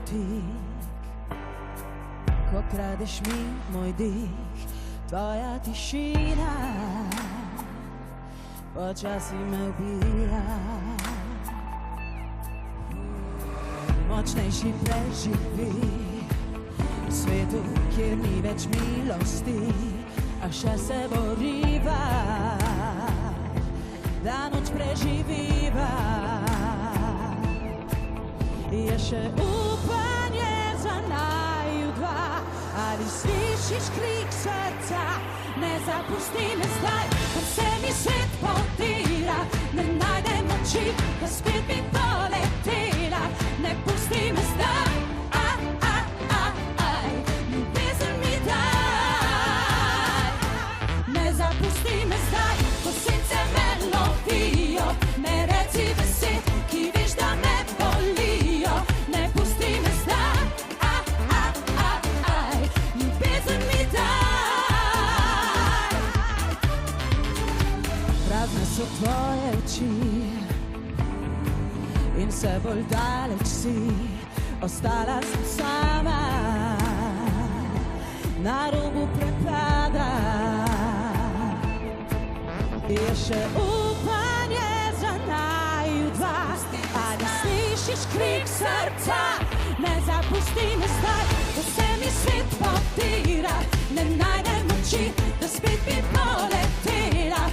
dotik, ko kradeš mi moj dih, tvoja tišina počasi me ubija. Močnejši preživi v svetu, kjer ni več milosti, a še se boriva, da noč preživiva. Je še upanje za naju dva, ali slišiš krik srca? Ne zapusti me zdaj, ko se mi svet potira, ne najdem moči, da spet bi poletela. Ne pusti me zdaj, ljubezen mi daj. Ne zapusti me zdaj, ko sence me lovijo, ne reci besed, ki veš, da me bolijo. Ne pusti me zdaj, ljubezen mi daj. Prazne so tvoje oči in vse bolj daleč si, ostala sem sama na robu prepada. Je še upanje za naju dva, ali slišiš krik srca? Ne zapusti me zdaj, ko se mi svet potira, ne najdem moči, da spet bi poletela.